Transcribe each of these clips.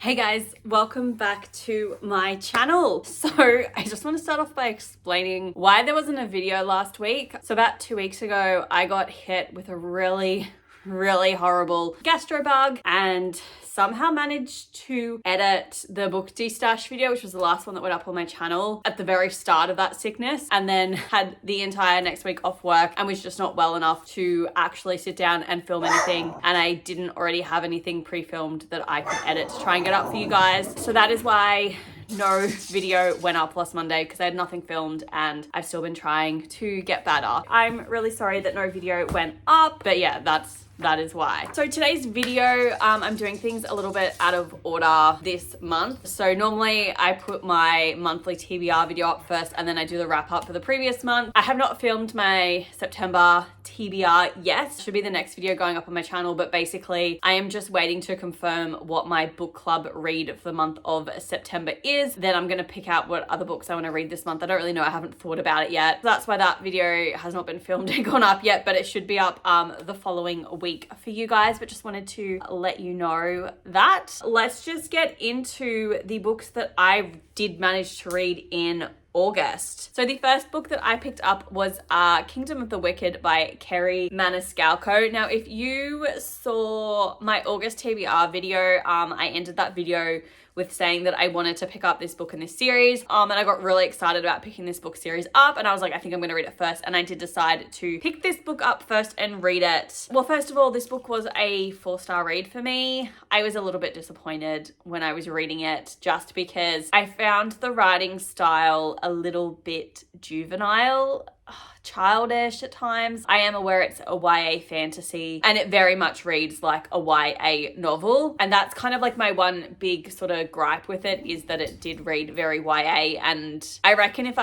Hey guys, welcome back to my channel. So I just want to start off by explaining why there wasn't a video last week. So about 2 weeks ago, I got hit with a really horrible gastro bug and somehow managed to edit the book destash video, which was the last one that went up on my channel at the very start of that sickness, and then had the entire next week off work and was just not well enough to actually sit down and film anything. And I didn't already have anything pre-filmed that I could edit to try and get up for you guys. So that is why no video went up last Monday, because I had nothing filmed and I've still been trying to get better. I'm really sorry that no video went up, but yeah, that is why. So today's video, I'm doing things a little bit out of order this month. So normally I put my monthly TBR video up first and then I do the wrap up for the previous month. I have not filmed my September TBR yet. Should be the next video going up on my channel, but basically I am just waiting to confirm what my book club read for the month of September is. Then I'm gonna pick out what other books I wanna read this month. I don't really know, I haven't thought about it yet. So that's why that video has not been filmed and gone up yet, but it should be up the following week for you guys, but just wanted to let you know that. Let's just get into the books that I did manage to read in August. So the first book that I picked up was Kingdom of the Wicked by Kerri Maniscalco. Now, if you saw my August TBR video, I ended that video with saying that I wanted to pick up this book in this series. And I got really excited about picking this book series up, and I was like, I think I'm gonna read it first. And I did decide to pick this book up first and read it. Well, first of all, this book was a 4-star read for me. I was a little bit disappointed when I was reading it, just because I found the writing style a little bit juvenile, childish at times. I am aware it's a YA fantasy and it very much reads like a YA novel, and that's kind of like my one big sort of gripe with it, is that it did read very YA. And I reckon if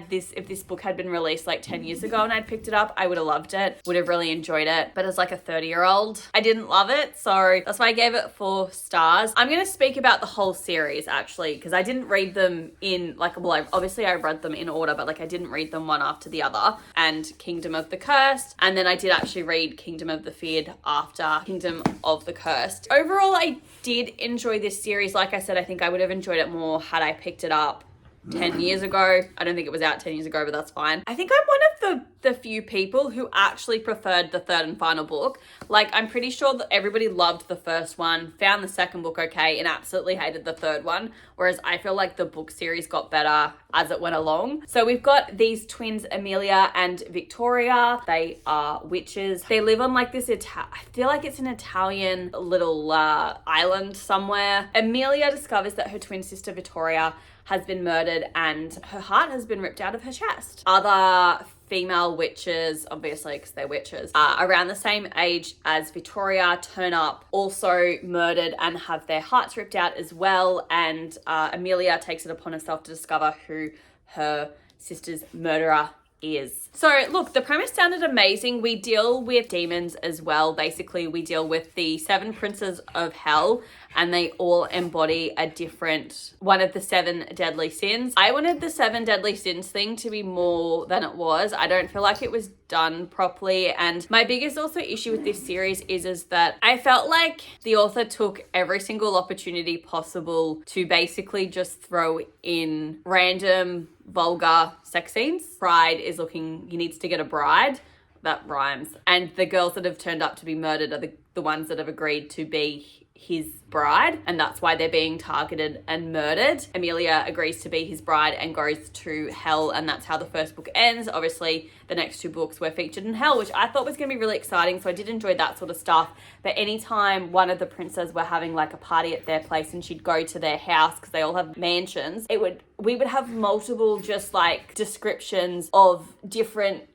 this book had been released like 10 years ago and I'd picked it up, I would have loved it, would have really enjoyed it. But as like a 30-year-old, I didn't love it, so that's why I gave it 4 stars. I'm going to speak about the whole series actually, because I didn't read them in obviously I read them in order, but like I didn't read them one after the other. And Kingdom of the Cursed, and then I did actually read Kingdom of the Feared after Kingdom of the Cursed. Overall, I did enjoy this series. Like I said, I think I would have enjoyed it more had I picked it up 10 years ago. I don't think it was out 10 years ago, but that's fine. I think I'm one of the few people who actually preferred the third and final book. Like, I'm pretty sure that everybody loved the first one, found the second book okay, and absolutely hated the third one. Whereas I feel like the book series got better as it went along. So we've got these twins, Amelia and Victoria. They are witches. They live on like this, I feel like it's an Italian little island somewhere. Amelia discovers that her twin sister Victoria has been murdered and her heart has been ripped out of her chest. Other female witches, obviously because they're witches, around the same age as Victoria turn up, also murdered and have their hearts ripped out as well. And Amelia takes it upon herself to discover who her sister's murderer is. So look, the premise sounded amazing. We deal with demons as well. Basically, we deal with the 7 princes of hell, and they all embody a different one of the 7 deadly sins. I wanted the 7 deadly sins thing to be more than it was. I don't feel like it was done properly. And my biggest also issue with this series is that I felt like the author took every single opportunity possible to basically just throw in random vulgar sex scenes. Bride is looking, he needs to get a bride. That rhymes. And the girls that have turned up to be murdered are the ones that have agreed to be his bride, and that's why they're being targeted and murdered. Amelia agrees to be his bride and goes to hell, and that's how the first book ends. Obviously, the next 2 books were featured in hell, which I thought was going to be really exciting, so I did enjoy that sort of stuff. But anytime one of the princes were having like a party at their place and she'd go to their house, because they all have mansions, we would have multiple just like descriptions of different,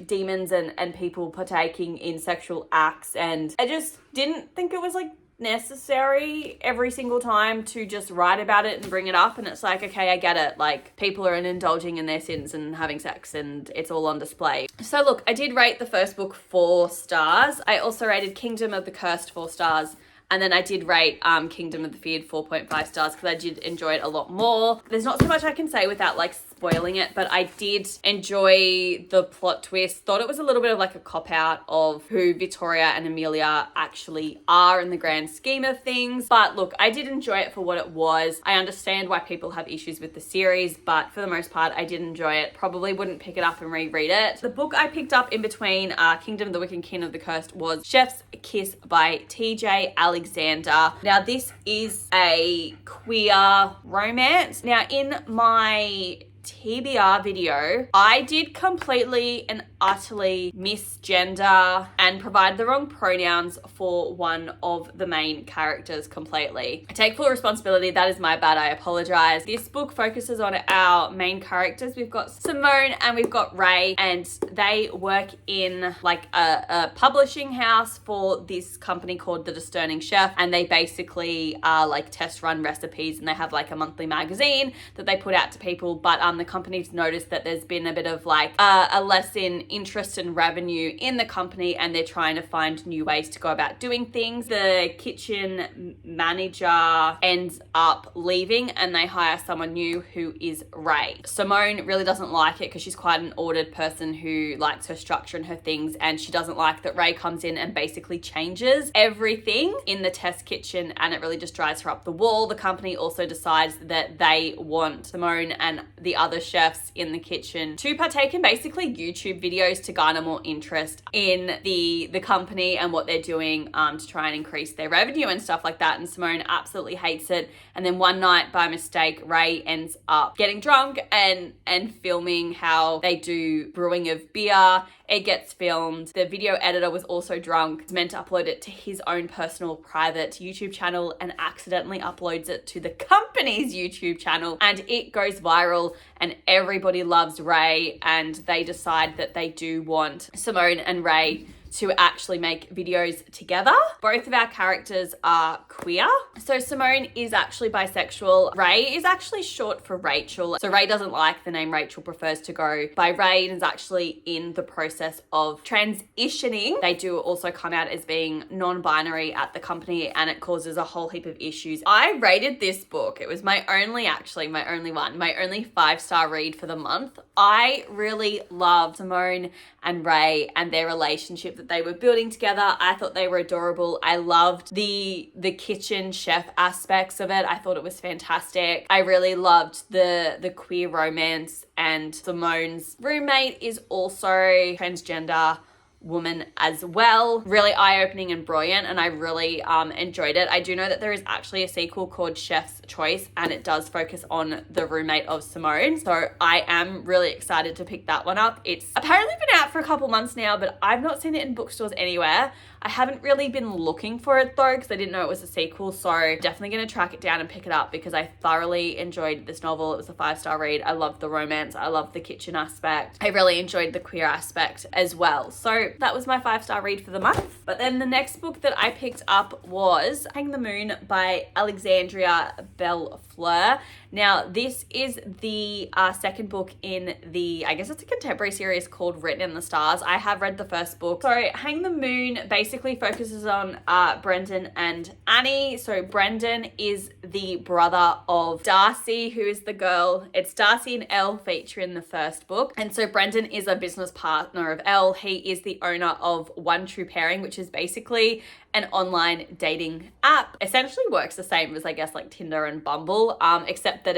demons and people partaking in sexual acts, and I just didn't think it was like necessary every single time to just write about it and bring it up. And it's like, okay, I get it, like people are indulging in their sins and having sex and it's all on display. So look, I did rate the first book 4 stars. I also rated Kingdom of the Cursed 4 stars, and then I did rate Kingdom of the Feared 4.5 stars because I did enjoy it a lot more. There's not so much I can say without like spoiling it, but I did enjoy the plot twist. Thought it was a little bit of like a cop-out of who Victoria and Amelia actually are in the grand scheme of things. But look, I did enjoy it for what it was. I understand why people have issues with the series, but for the most part, I did enjoy it. Probably wouldn't pick it up and reread it. The book I picked up in between Kingdom of the Wicked and King of the Cursed was Chef's Kiss by TJ Alexander. Now, this is a queer romance. Now, in my TBR video, I did completely and utterly misgender and provide the wrong pronouns for one of the main characters completely. I take full responsibility. That is my bad. I apologize. This book focuses on our main characters. We've got Simone and we've got Ray, and they work in like a publishing house for this company called The Discerning Chef, and they basically are like test run recipes, and they have like a monthly magazine that they put out to people, but the company's noticed that there's been a bit of like a less in interest and revenue in the company, and they're trying to find new ways to go about doing things. The kitchen manager ends up leaving and they hire someone new who is Ray. Simone really doesn't like it because she's quite an ordered person who likes her structure and her things, and she doesn't like that Ray comes in and basically changes everything in the test kitchen, and it really just drives her up the wall. The company also decides that they want Simone and the other chefs in the kitchen to partake in basically YouTube videos to garner more interest in the company and what they're doing to try and increase their revenue and stuff like that. And Simone absolutely hates it. And then one night by mistake, Ray ends up getting drunk and filming how they do brewing of beer. It gets filmed. The video editor was also drunk. He's meant to upload it to his own personal private YouTube channel and accidentally uploads it to the company's YouTube channel, and it goes viral and everybody loves Ray, and they decide that they do want Simone and Ray to actually make videos together. Both of our characters are queer. So Simone is actually bisexual. Ray is actually short for Rachel. So Ray doesn't like the name Rachel, prefers to go by Ray, and is actually in the process of transitioning. They do also come out as being non-binary at the company, and it causes a whole heap of issues. I rated this book. It was my only 5-star read for the month. I really loved Simone and Ray and their relationship that they were building together. I thought they were adorable. I loved the kitchen chef aspects of it. I thought it was fantastic. I really loved the queer romance, and Simone's roommate is also transgender woman as well. Really eye-opening and brilliant, and I really enjoyed it. I do know that there is actually a sequel called Chef's Choice, and it does focus on the roommate of Simone, so I am really excited to pick that one up. It's apparently been out for a couple months now, but I've not seen it in bookstores anywhere. I haven't really been looking for it though, because I didn't know it was a sequel, so definitely going to track it down and pick it up because I thoroughly enjoyed this novel. It was a 5-star read. I loved the romance. I loved the kitchen aspect. I really enjoyed the queer aspect as well. So that was my 5-star read for the month. But then the next book that I picked up was Hang the Moon by Alexandria Bellefleur. Now, this is the second book in the, I guess it's a contemporary series called Written in the Stars. I have read the first book. So Hang the Moon basically focuses on Brendan and Annie. So Brendan is the brother of Darcy, who is the girl. It's Darcy and Elle feature in the first book. And so Brendan is a business partner of Elle. He is the owner of One True Pairing, which is basically an online dating app. Essentially works the same as, I guess, like Tinder and Bumble, except that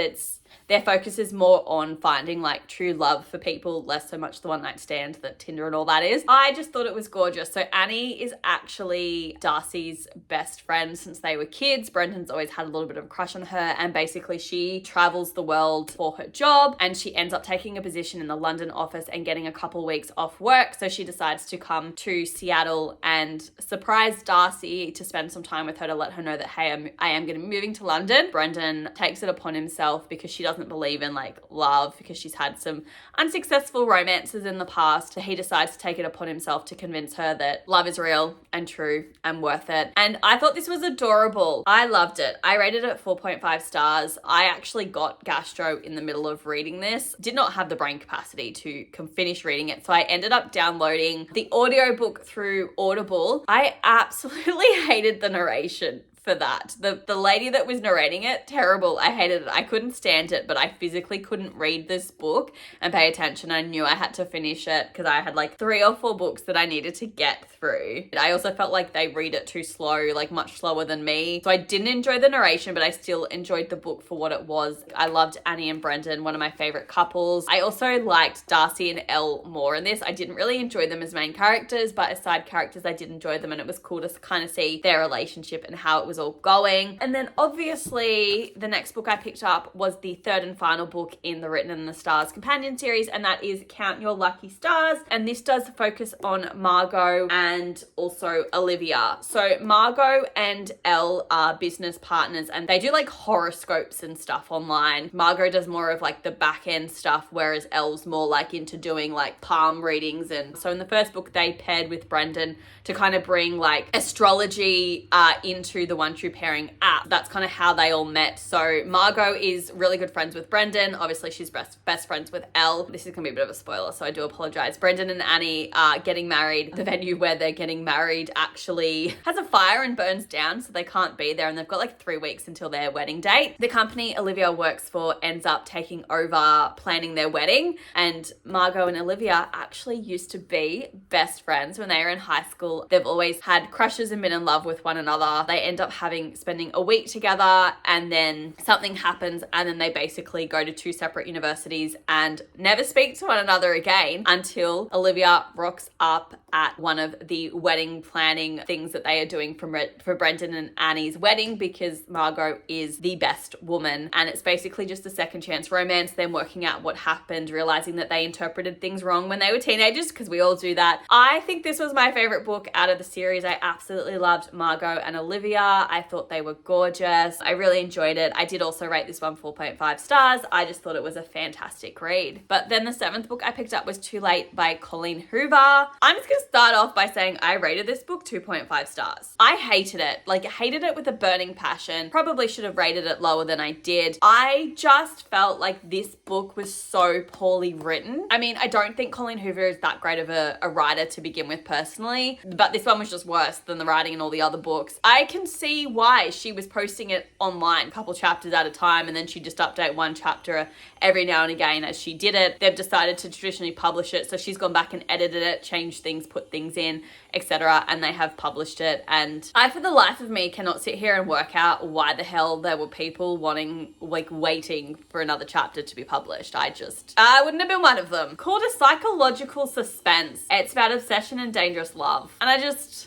their focus is more on finding like true love for people, less so much the one night stand that Tinder and all that is. I just thought it was gorgeous. So Annie is actually Darcy's best friend since they were kids. Brendan's always had a little bit of a crush on her, and basically she travels the world for her job, and she ends up taking a position in the London office and getting a couple weeks off work. So she decides to come to Seattle and surprise Darcy to spend some time with her, to let her know that, hey, I am going to be moving to London. Brendan takes it upon himself because she doesn't believe in like love, because she's had some unsuccessful romances in the past. So he decides to take it upon himself to convince her that love is real and true and worth it. And I thought this was adorable. I loved it. I rated it 4.5 stars. I actually got gastro in the middle of reading this. Did not have the brain capacity to finish reading it, so I ended up downloading the audiobook through Audible. I absolutely hated the narration for that. The lady that was narrating it, terrible. I hated it. I couldn't stand it, but I physically couldn't read this book and pay attention. I knew I had to finish it because I had like 3 or 4 books that I needed to get through. I also felt like they read it too slow, like much slower than me. So I didn't enjoy the narration, but I still enjoyed the book for what it was. I loved Annie and Brendan, one of my favorite couples. I also liked Darcy and Elle more in this. I didn't really enjoy them as main characters, but as side characters, I did enjoy them, and it was cool to kind of see their relationship and how it was all going. And then obviously the next book I picked up was the 3rd and final book in the Written in the Stars companion series, and that is Count Your Lucky Stars. And this does focus on Margot and also Olivia. So Margot and Elle are business partners, and they do like horoscopes and stuff online. Margot does more of like the back end stuff, whereas Elle's more like into doing like palm readings. And so in the first book, they paired with Brendan to kind of bring like astrology into the One True Pairing app. That's kind of how they all met. So Margot is really good friends with Brendan. Obviously, she's best friends with Elle. This is gonna be a bit of a spoiler, so I do apologize. Brendan and Annie are getting married. The venue where they're getting married actually has a fire and burns down, so they can't be there, and they've got like 3 weeks until their wedding date. The company Olivia works for ends up taking over planning their wedding, and Margot and Olivia actually used to be best friends when they were in high school. They've always had crushes and been in love with one another. They end up spending a week together, and then something happens, and then they basically go to 2 separate universities and never speak to one another again until Olivia rocks up at one of the wedding planning things that they are doing for Brendan and Annie's wedding, because Margot is the best woman, and it's basically just a second chance romance, them working out what happened, realizing that they interpreted things wrong when they were teenagers, because we all do that. I think this was my favorite book out of the series. I absolutely loved Margot and Olivia. I thought they were gorgeous. I really enjoyed it. I did also rate this one 4.5 stars. I just thought it was a fantastic read. But then the 7th book I picked up was Too Late by Colleen Hoover. I'm just gonna start off by saying I rated this book 2.5 stars. I hated it. Like, I hated it with a burning passion. Probably should have rated it lower than I did. I just felt like this book was so poorly written. I mean, I don't think Colleen Hoover is that great of a writer to begin with personally, but this one was just worse than the writing in all the other books. I can see why she was posting it online, a couple chapters at a time, and then she'd just update one chapter every now and again as she did it. They've decided to traditionally publish it, so she's gone back and edited it, changed things, put things in, etc., and they have published it. And I, for the life of me, cannot sit here and work out why the hell there were people waiting for another chapter to be published. I wouldn't have been one of them. Called a psychological suspense. It's about obsession and dangerous love. And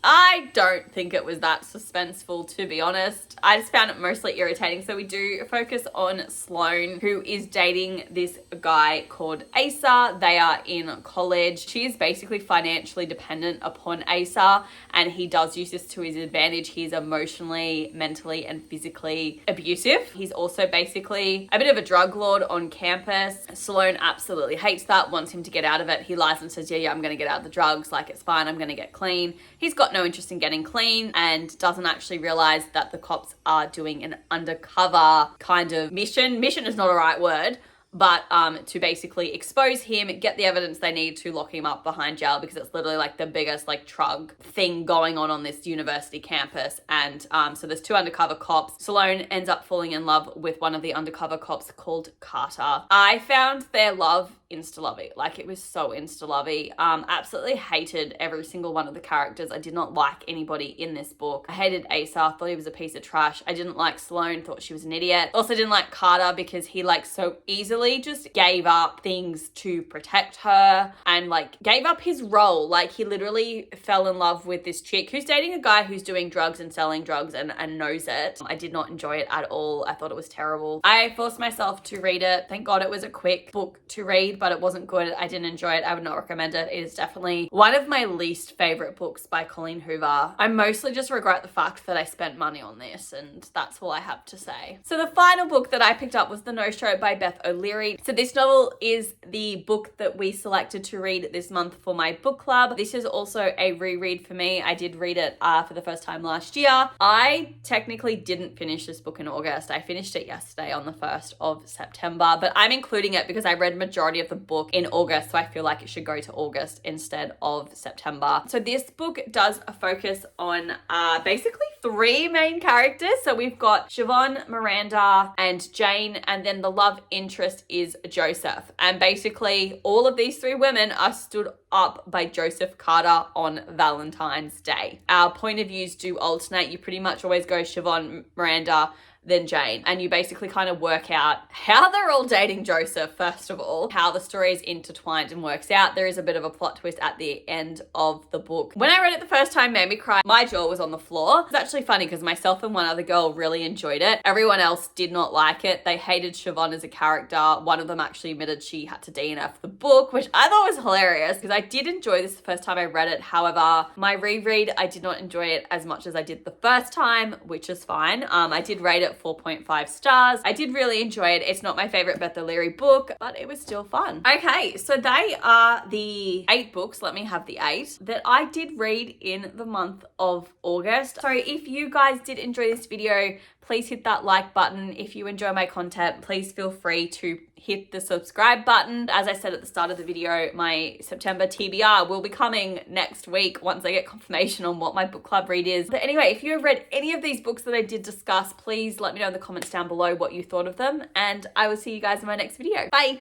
I don't think it was that suspenseful, to be honest. I just found it mostly irritating. So we do focus on Sloane, who is dating this guy called Asa. They are in college. She is basically financially dependent upon Asa, and he does use this to his advantage. He's emotionally, mentally, and physically abusive. He's also basically a bit of a drug lord on campus. Sloane absolutely hates that, wants him to get out of it. He lies and says, yeah, I'm going to get out of the drugs. Like, it's fine. I'm going to get clean. He's got no interest in getting clean and doesn't actually realize that the cops are doing an undercover kind of mission. Mission is not a right word, but to basically expose him, get the evidence they need to lock him up behind jail, because it's literally like the biggest like drug thing going on this university campus. And so there's 2 undercover cops. Sloane ends up falling in love with one of the undercover cops called Carter. I found their love insta-lovey. Like, it was so insta-lovey. Absolutely hated every single one of the characters. I did not like anybody in this book. I hated Asa, thought he was a piece of trash. I didn't like Sloane, thought she was an idiot. Also didn't like Carter because he like so easily just gave up things to protect her and like gave up his role. Like, he literally fell in love with this chick who's dating a guy who's doing drugs and selling drugs and knows it. I did not enjoy it at all. I thought it was terrible. I forced myself to read it. Thank God it was a quick book to read, but it wasn't good. I didn't enjoy it. I would not recommend it. It is definitely one of my least favorite books by Colleen Hoover. I mostly just regret the fact that I spent money on this, and that's all I have to say. So the final book that I picked up was The No-Show by Beth O'Leary. So this novel is the book that we selected to read this month for my book club. This is also a reread for me. I did read it for the first time last year. I technically didn't finish this book in August. I finished it yesterday on the 1st of September, but I'm including it because I read majority of the book in August, so I feel like it should go to August instead of September. So this book does focus on basically three main characters. So we've got Siobhan, Miranda, and Jane, and then the love interest is Joseph. And basically, all of these three women are stood up by Joseph Carter on Valentine's Day. Our point of views do alternate. You pretty much always go Siobhan, Miranda, then Jane, and you basically kind of work out how they're all dating Joseph, first of all, how the story is intertwined and works out. There is a bit of a plot twist at the end of the book. When I read it the first time, it made me cry. My jaw was on the floor. It's actually funny because myself and one other girl really enjoyed it. Everyone else did not like it. They hated Siobhan as a character. One of them actually admitted she had to DNF the book, which I thought was hilarious because I did enjoy this the first time I read it. However, my reread, I did not enjoy it as much as I did the first time, which is fine. I did rate it 4.5 stars. I did really enjoy it. It's not my favorite Beth O'Leary book, but it was still fun. Okay, so they are the 8 books, let me have the 8, that I did read in the month of August. So if you guys did enjoy this video, please hit that like button. If you enjoy my content, please feel free to hit the subscribe button. As I said at the start of the video, my September TBR will be coming next week once I get confirmation on what my book club read is. But anyway, if you have read any of these books that I did discuss, please let me know in the comments down below what you thought of them, and I will see you guys in my next video. Bye.